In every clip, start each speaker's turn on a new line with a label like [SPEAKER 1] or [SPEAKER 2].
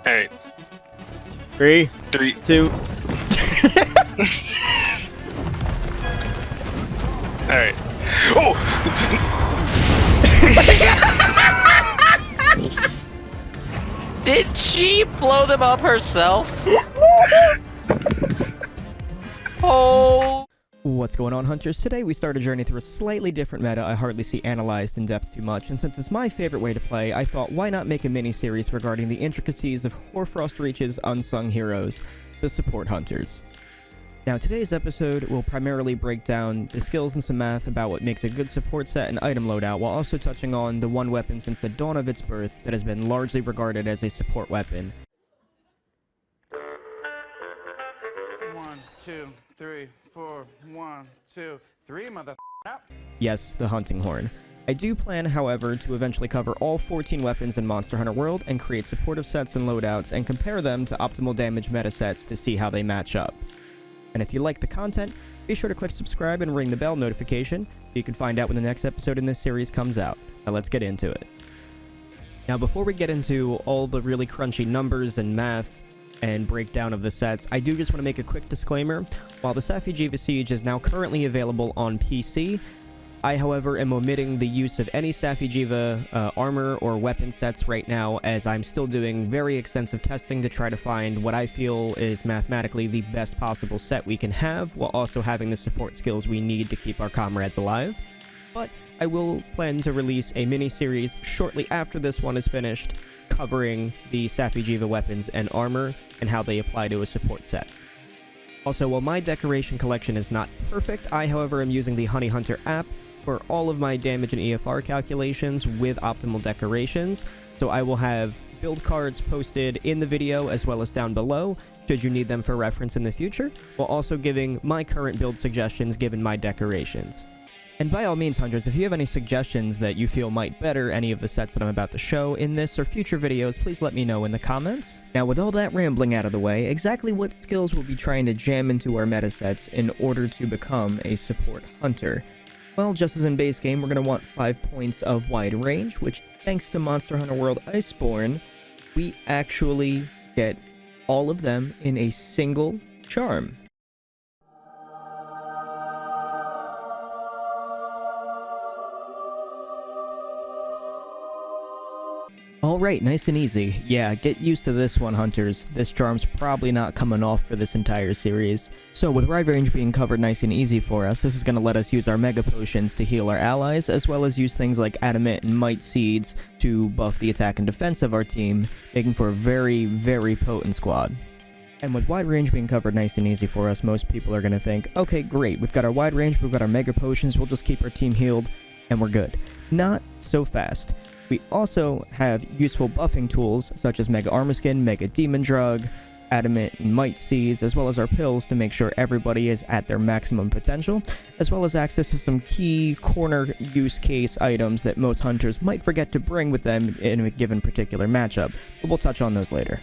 [SPEAKER 1] Alright,
[SPEAKER 2] 3,
[SPEAKER 1] 3.
[SPEAKER 2] 2.
[SPEAKER 1] Alright. Oh!
[SPEAKER 3] Did she blow them up herself? Oh.
[SPEAKER 2] What's going on, hunters? Today we start a journey through a slightly different meta I hardly see analyzed in depth too much, and since it's my favorite way to play, I thought why not make a mini-series regarding the intricacies of Hoarfrost Reach's unsung heroes, the support hunters. Now, today's episode will primarily break down the skills and some math about what makes a good support set and item loadout, while also touching on the one weapon since the dawn of its birth that has been largely regarded as a support weapon.
[SPEAKER 4] 1, 2, 3, 4. 1, 2, 3, mother.
[SPEAKER 2] Yes, the hunting horn. I do plan, however, to eventually cover all 14 weapons in Monster Hunter World and create supportive sets and loadouts and compare them to optimal damage meta sets to see how they match up. And if you like the content, be sure to click subscribe and ring the bell notification so you can find out when the next episode in this series comes out. Now let's get into it. Now before we get into all the really crunchy numbers and math and breakdown of the sets, I do just want to make a quick disclaimer. While the Safi J'iva Siege is now currently available on PC, I, however, am omitting the use of any Safi J'iva armor or weapon sets right now, as I'm still doing very extensive testing to try to find what I feel is mathematically the best possible set we can have, while also having the support skills we need to keep our comrades alive. But I will plan to release a mini-series shortly after this one is finished, covering the Safi J'iva weapons and armor, and how they apply to a support set. Also, while my decoration collection is not perfect, I, however, am using the Honey Hunter app for all of my damage and EFR calculations with optimal decorations, so I will have build cards posted in the video as well as down below, should you need them for reference in the future, while also giving my current build suggestions given my decorations. And by all means, hunters, if you have any suggestions that you feel might better any of the sets that I'm about to show in this or future videos, please let me know in the comments. Now, with all that rambling out of the way, exactly what skills we'll be trying to jam into our meta sets in order to become a support hunter? Well, just as in base game, we're going to want 5 points of wide range, which, thanks to Monster Hunter World Iceborne, we actually get all of them in a single charm. Alright, nice and easy. Yeah, get used to this one, hunters. This charm's probably not coming off for this entire series. So with wide range being covered nice and easy for us, this is going to let us use our mega potions to heal our allies, as well as use things like adamant and might seeds to buff the attack and defense of our team, making for a very, very potent squad. And with wide range being covered nice and easy for us, most people are going to think, okay, great, we've got our wide range, we've got our mega potions, we'll just keep our team healed, and we're good. Not so fast. We also have useful buffing tools, such as Mega Armor Skin, Mega Demon Drug, Adamant and Might Seeds, as well as our pills to make sure everybody is at their maximum potential, as well as access to some key corner use case items that most hunters might forget to bring with them in a given particular matchup, but we'll touch on those later.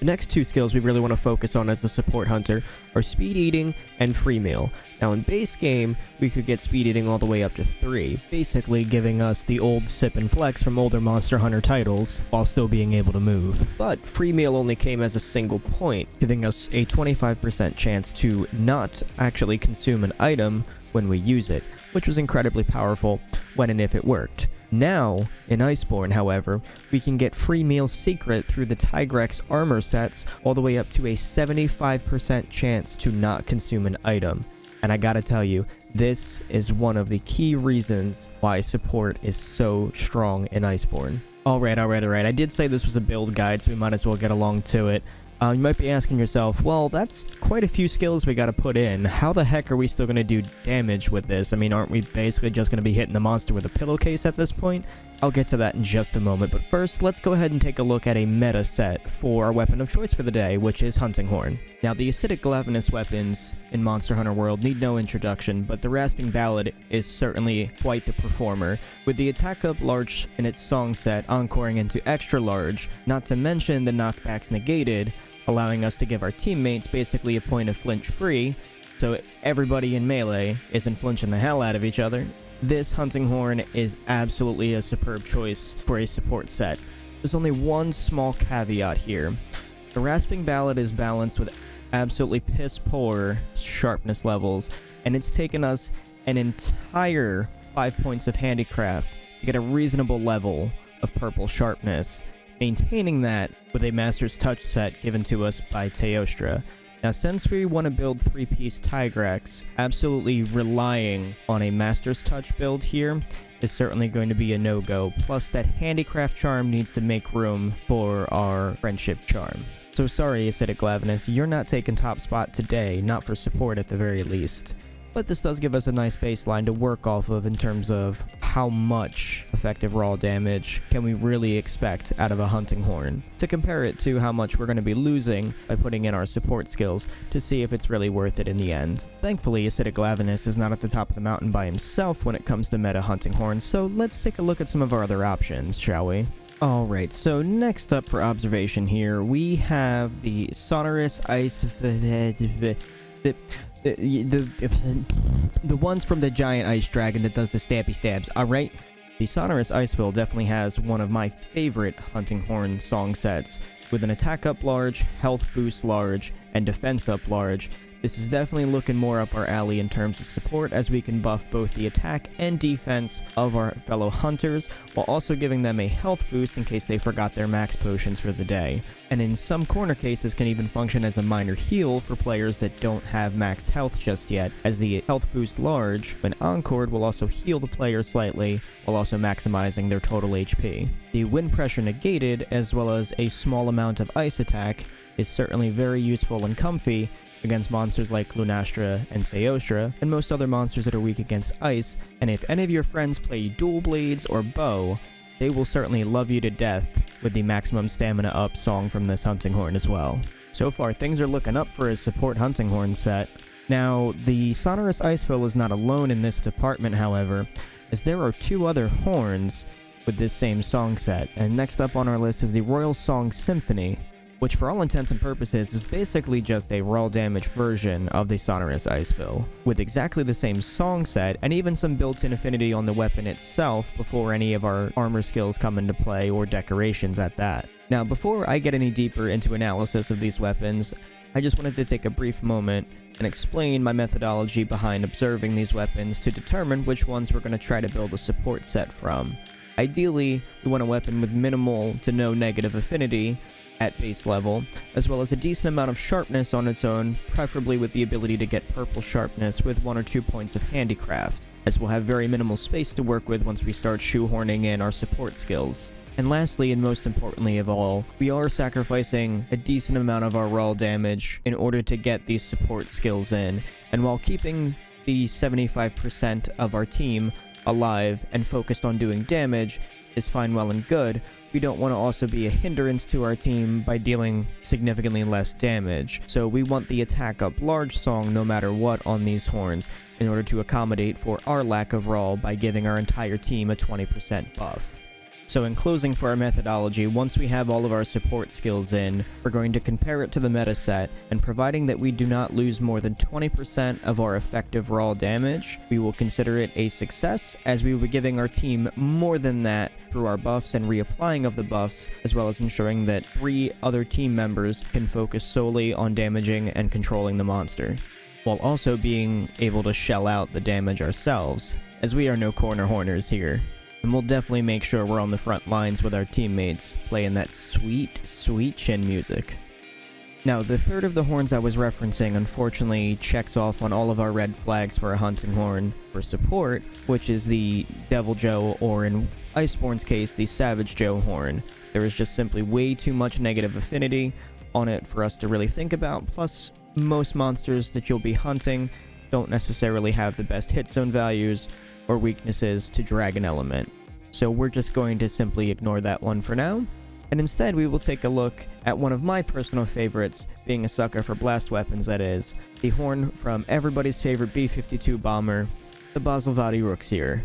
[SPEAKER 2] The next two skills we really want to focus on as a support hunter are speed eating and free meal. Now in base game, we could get speed eating all the way up to 3, basically giving us the old sip and flex from older Monster Hunter titles, while still being able to move. But free meal only came as a single point, giving us a 25% chance to not actually consume an item when we use it, which was incredibly powerful when and if it worked. Now, in Iceborne, however, we can get free meal secret through the Tigrex armor sets all the way up to a 75% chance to not consume an item. And I gotta tell you, this is one of the key reasons why support is so strong in Iceborne. Alright, I did say this was a build guide, so we might as well get along to it. You might be asking yourself, well, that's quite a few skills we gotta put in. How the heck are we still gonna do damage with this? I mean, aren't we basically just gonna be hitting the monster with a pillowcase at this point? I'll get to that in just a moment, but first, let's go ahead and take a look at a meta set for our weapon of choice for the day, which is Hunting Horn. Now, the acidic glavenous weapons in Monster Hunter World need no introduction, but the Rasping Ballad is certainly quite the performer, with the attack up large in its song set encoring into extra large, not to mention the knockbacks negated, allowing us to give our teammates basically a point of flinch free, so everybody in melee isn't flinching the hell out of each other. This Hunting Horn is absolutely a superb choice for a support set. There's only one small caveat here. The Rasping Ballad is balanced with absolutely piss poor sharpness levels, and it's taken us an entire 5 points of handicraft to get a reasonable level of purple sharpness, maintaining that with a Master's Touch set given to us by Teostra. Now, since we want to build 3-piece Tigrex, absolutely relying on a Master's Touch build here is certainly going to be a no-go, plus that Handicraft Charm needs to make room for our Friendship Charm. So sorry, Acidic Lavinus, you're not taking top spot today, not for support at the very least. But this does give us a nice baseline to work off of in terms of how much effective raw damage can we really expect out of a Hunting Horn, to compare it to how much we're going to be losing by putting in our support skills to see if it's really worth it in the end. Thankfully, Acidic Lavinus is not at the top of the mountain by himself when it comes to meta Hunting Horns, so let's take a look at some of our other options, shall we? Alright, so next up for observation here, we have the Sonorous Ice... The ones from the giant ice dragon that does the stabby stabs. Alright, the Sonorous Iceville definitely has one of my favorite Hunting Horn song sets, with an attack up large, health boost large, and defense up large. This is definitely looking more up our alley in terms of support, as we can buff both the attack and defense of our fellow hunters, while also giving them a health boost in case they forgot their max potions for the day. And in some corner cases can even function as a minor heal for players that don't have max health just yet, as the health boost large, when encored, will also heal the player slightly, while also maximizing their total HP. The wind pressure negated, as well as a small amount of ice attack, is certainly very useful and comfy against monsters like Lunastra and Teostra, and most other monsters that are weak against ice, and if any of your friends play dual blades or bow, they will certainly love you to death with the maximum stamina up song from this Hunting Horn as well. So far, things are looking up for a support Hunting Horn set. Now, the Sonorous Iceville is not alone in this department, however, as there are two other horns with this same song set, and next up on our list is the Royal Song Symphony, which for all intents and purposes is basically just a raw damage version of the Sonorous Iceville, with exactly the same song set and even some built-in affinity on the weapon itself before any of our armor skills come into play, or decorations at that. Now, before I get any deeper into analysis of these weapons, I just wanted to take a brief moment and explain my methodology behind observing these weapons to determine which ones we're going to try to build a support set from. Ideally, we want a weapon with minimal to no negative affinity at base level, as well as a decent amount of sharpness on its own, preferably with the ability to get purple sharpness with 1 or 2 points of handicraft, as we'll have very minimal space to work with once we start shoehorning in our support skills. And lastly, and most importantly of all, we are sacrificing a decent amount of our raw damage in order to get these support skills in, and while keeping the 75% of our team alive and focused on doing damage is fine, well and good, we don't want to also be a hindrance to our team by dealing significantly less damage. So we want the attack up large song no matter what on these horns, in order to accommodate for our lack of raw by giving our entire team a 20% buff. So in closing for our methodology, once we have all of our support skills in, we're going to compare it to the meta set, and providing that we do not lose more than 20% of our effective raw damage, we will consider it a success, as we will be giving our team more than that through our buffs and reapplying of the buffs, as well as ensuring that 3 other team members can focus solely on damaging and controlling the monster, while also being able to shell out the damage ourselves, as we are no corner horners here. And we'll definitely make sure we're on the front lines with our teammates, playing that sweet, sweet chin music. Now, the third of the horns I was referencing unfortunately checks off on all of our red flags for a Hunting Horn for support, which is the Devil Joe, or in Iceborne's case, the Savage Joe horn. There is just simply way too much negative affinity on it for us to really think about, plus most monsters that you'll be hunting don't necessarily have the best hit zone values or weaknesses to Dragon Element. So we're just going to simply ignore that one for now, and instead we will take a look at one of my personal favorites, being a sucker for blast weapons that is, the horn from everybody's favorite B-52 bomber, the Basilvadi Rooksir.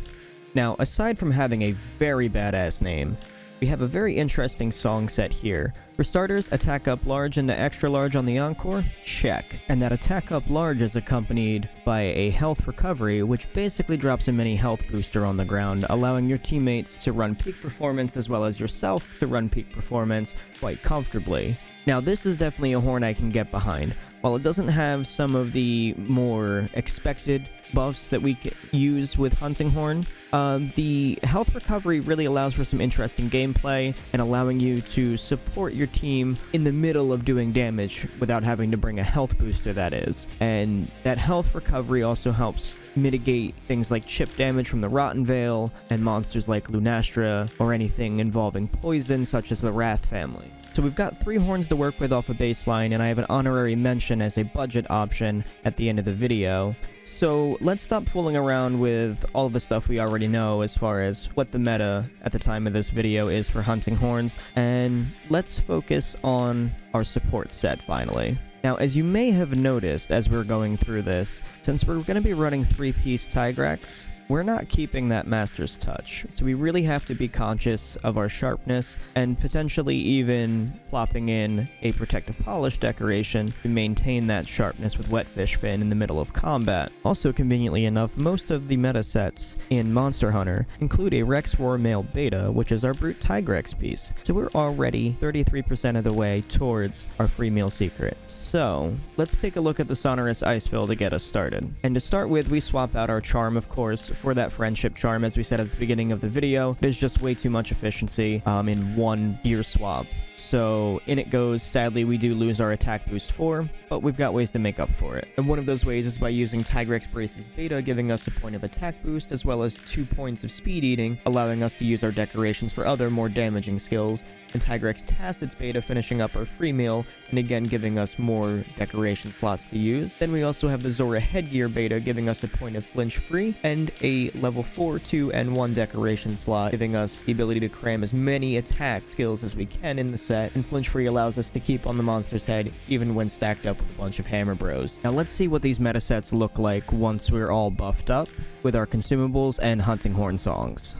[SPEAKER 2] Now, aside from having a very badass name, We have a very interesting song set here. For starters, attack up large into extra large on the encore? Check. And that attack up large is accompanied by a health recovery, which basically drops a mini health booster on the ground, allowing your teammates to run peak performance as well as yourself to run peak performance quite comfortably. Now, this is definitely a horn I can get behind. While it doesn't have some of the more expected buffs that we use with Hunting Horn, the health recovery really allows for some interesting gameplay and allowing you to support your team in the middle of doing damage without having to bring a health booster, that is. And that health recovery also helps mitigate things like chip damage from the Rotten Veil and monsters like Lunastra or anything involving poison such as the Wrath family. So we've got 3 horns to work with off a baseline, and I have an honorary mention as a budget option at the end of the video. So let's stop fooling around with all the stuff we already know as far as what the meta at the time of this video is for hunting horns, and let's focus on our support set finally. Now, as you may have noticed as we're going through this, since we're going to be running 3-piece Tigrex, we're not keeping that Master's Touch, so we really have to be conscious of our sharpness and potentially even plopping in a Protective Polish decoration to maintain that sharpness with Wetfish Fin in the middle of combat. Also, conveniently enough, most of the meta sets in Monster Hunter include a Rex Roar Male Beta, which is our Brute Tigrex piece, so we're already 33% of the way towards our free meal secret. So, let's take a look at the Sonorous Icefill to get us started. And to start with, we swap out our Charm, of course, for that Friendship Charm. As we said at the beginning of the video, there's just way too much efficiency in one gear swap. So in it goes. Sadly, we do lose our attack boost 4, but we've got ways to make up for it. And one of those ways is by using Tigrex Brace's Beta, giving us a point of attack boost as well as 2 points of speed eating, allowing us to use our decorations for other more damaging skills, and Tigrex Tacit's Beta finishing up our free meal and again giving us more decoration slots to use. Then we also have the Zora Headgear Beta giving us a point of flinch free and a level 4, 2, and 1 decoration slot, giving us the ability to cram as many attack skills as we can in the set, and flinch free allows us to keep on the monster's head even when stacked up with a bunch of hammer bros. Now let's see what these meta sets look like once we're all buffed up with our consumables and hunting horn songs.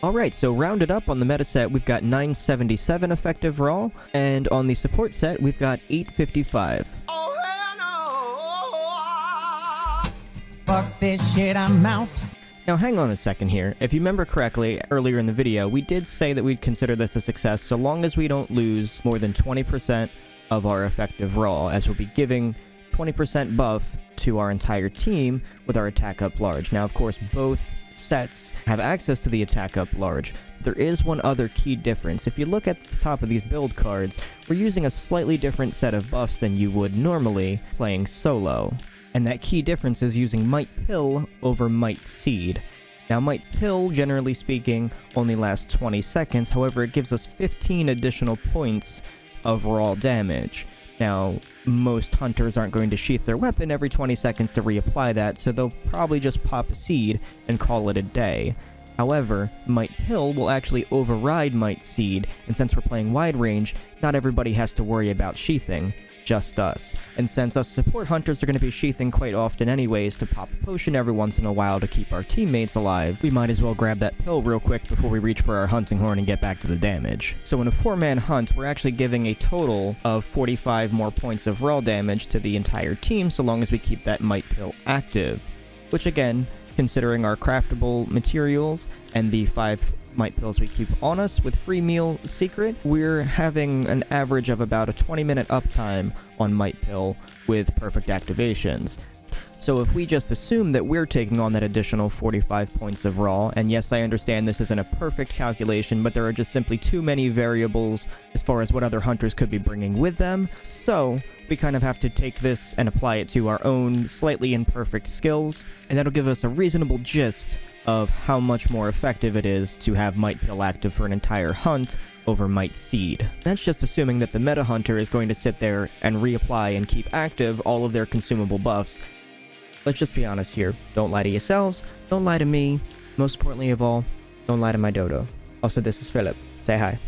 [SPEAKER 2] Alright, so rounded up on the meta set, we've got 977 effective raw, and on the support set, we've got 855.
[SPEAKER 5] Oh, hell no! Fuck this shit, I'm out.
[SPEAKER 2] Now hang on a second here. If you remember correctly, earlier in the video, we did say that we'd consider this a success so long as we don't lose more than 20% of our effective raw, as we'll be giving 20% buff to our entire team with our attack up large. Now, of course, both sets have access to the attack up large. There is one other key difference. If you look at the top of these build cards, we're using a slightly different set of buffs than you would normally playing solo. And that key difference is using Might Pill over Might Seed. Now, Might Pill, generally speaking, only lasts 20 seconds, however, it gives us 15 additional points of raw damage. Now, most hunters aren't going to sheath their weapon every 20 seconds to reapply that, so they'll probably just pop a seed and call it a day. However, Might Pill will actually override Might Seed, and since we're playing wide range, not everybody has to worry about sheathing, just us. And since us support hunters are going to be sheathing quite often anyways to pop a potion every once in a while to keep our teammates alive, we might as well grab that pill real quick before we reach for our hunting horn and get back to the damage. So in a 4-man hunt, we're actually giving a total of 45 more points of raw damage to the entire team so long as we keep that Might Pill active. Which again, considering our craftable materials and the 5 Might Pills we keep on us with free meal secret, we're having an average of about a 20-minute uptime on Might Pill with perfect activations. So if we just assume that we're taking on that additional 45 points of raw, and yes, I understand this isn't a perfect calculation, but there are just simply too many variables as far as what other hunters could be bringing with them, so we kind of have to take this and apply it to our own slightly imperfect skills, and that'll give us a reasonable gist of how much more effective it is to have Might Pill active for an entire hunt over Might Seed. That's just assuming that the meta hunter is going to sit there and reapply and keep active all of their consumable buffs. Let's just be honest here. Don't lie to yourselves, don't lie to me, most importantly of all, don't lie to my dodo. Also, this is Philip. Say hi.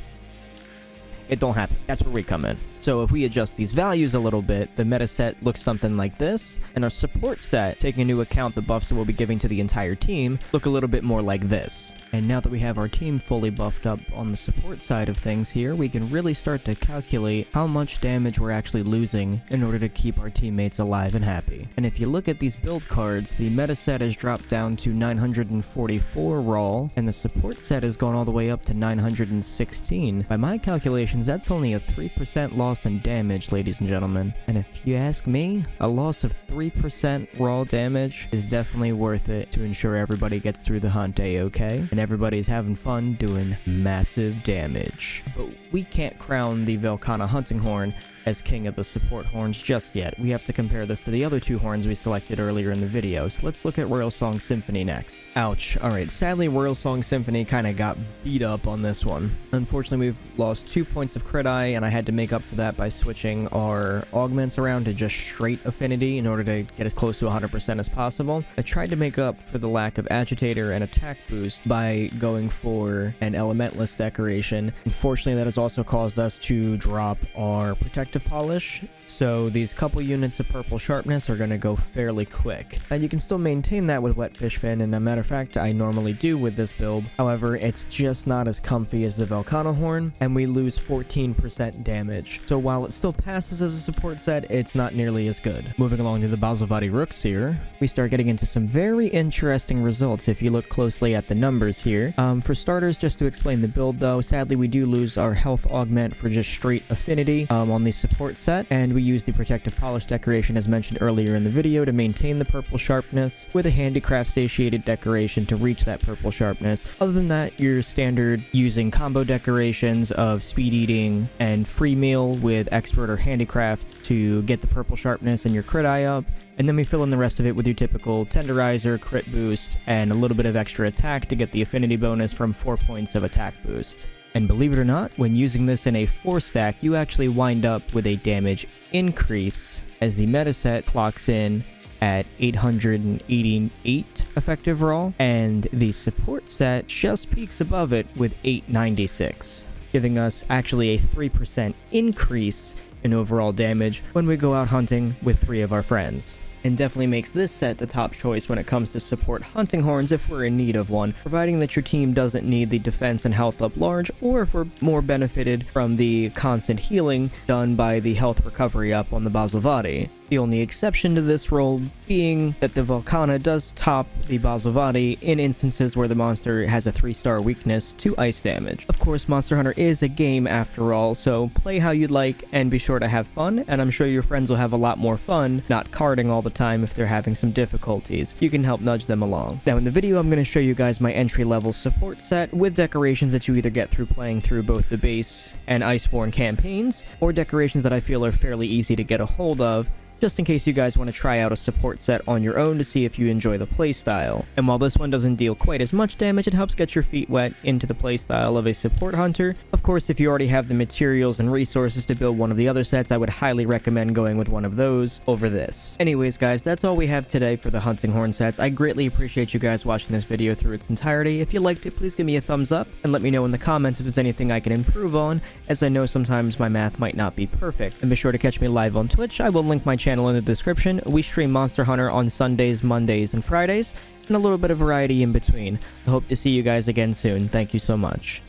[SPEAKER 2] It don't happen. That's where we come in. So if we adjust these values a little bit, the meta set looks something like this, and our support set, taking into account the buffs that we'll be giving to the entire team, look a little bit more like this. And now that we have our team fully buffed up on the support side of things here, we can really start to calculate how much damage we're actually losing in order to keep our teammates alive and happy. And if you look at these build cards, the meta set has dropped down to 944 raw, and the support set has gone all the way up to 916. By my calculations, that's only a 3% loss in damage, ladies and gentlemen. And if you ask me, a loss of 3% raw damage is definitely worth it to ensure everybody gets through the hunt A-okay, and everybody's having fun doing massive damage. But we can't crown the Velkhana Hunting Horn as king of the support horns just yet. We have to compare this to the other two horns we selected earlier in the video, so let's look at Royal Song Symphony next. Ouch. Alright, sadly Royal Song Symphony kinda got beat up on this one. Unfortunately, we've lost 2 points of crit eye, and I had to make up for that by switching our augments around to just straight affinity in order to get as close to 100% as possible. I tried to make up for the lack of agitator and attack boost by going for an elementalist decoration. Unfortunately, that has also caused us to drop our protective polish, so these couple units of purple sharpness are going to go fairly quick. And you can still maintain that with Wetfish Fin, and a matter of fact, I normally do with this build. However, it's just not as comfy as the Velkhana Horn, and we lose 14% damage. So while it still passes as a support set, it's not nearly as good. Moving along to the Bazalvadi Rooks here, we start getting into some very interesting results if you look closely at the numbers here. For starters, just to explain the build though, sadly we do lose our health augment for just straight affinity on the support set, and we use the protective polish decoration as mentioned earlier in the video to maintain the purple sharpness, with a handicraft satiated decoration to reach that purple sharpness. Other than that, your standard using combo decorations of speed eating and free meal with expert or handicraft to get the purple sharpness and your crit eye up. And then we fill in the rest of it with your typical tenderizer, crit boost, and a little bit of extra attack to get the affinity bonus from 4 points of attack boost. And believe it or not, when using this in a 4-stack, you actually wind up with a damage increase as the meta set clocks in at 888 effective raw, and the support set just peaks above it with 896, giving us actually a 3% increase in overall damage when we go out hunting with 3 of our friends. And definitely makes this set the top choice when it comes to support hunting horns if we're in need of one, providing that your team doesn't need the defense and health up large, or if we're more benefited from the constant healing done by the health recovery up on the Bazalvadi. The only exception to this role being that the Velkhana does top the Bazalvadi in instances where the monster has a 3-star weakness to ice damage. Of course, Monster Hunter is a game after all, so play how you'd like and be sure to have fun, and I'm sure your friends will have a lot more fun not carding all the time if they're having some difficulties. You can help nudge them along. Now in the video, I'm going to show you guys my entry-level support set with decorations that you either get through playing through both the base and Iceborne campaigns, or decorations that I feel are fairly easy to get a hold of, just in case you guys want to try out a support set on your own to see if you enjoy the playstyle. And while this one doesn't deal quite as much damage, it helps get your feet wet into the playstyle of a support hunter. Of course, if you already have the materials and resources to build one of the other sets, I would highly recommend going with one of those over this. Anyways guys, that's all we have today for the hunting horn sets. I greatly appreciate you guys watching this video through its entirety. If you liked it, please give me a thumbs up and let me know in the comments if there's anything I can improve on, as I know sometimes my math might not be perfect. And be sure to catch me live on Twitch. I will link my channel in the description. We stream Monster Hunter on Sundays, Mondays, and Fridays, and a little bit of variety in between. I hope to see you guys again soon. Thank you so much.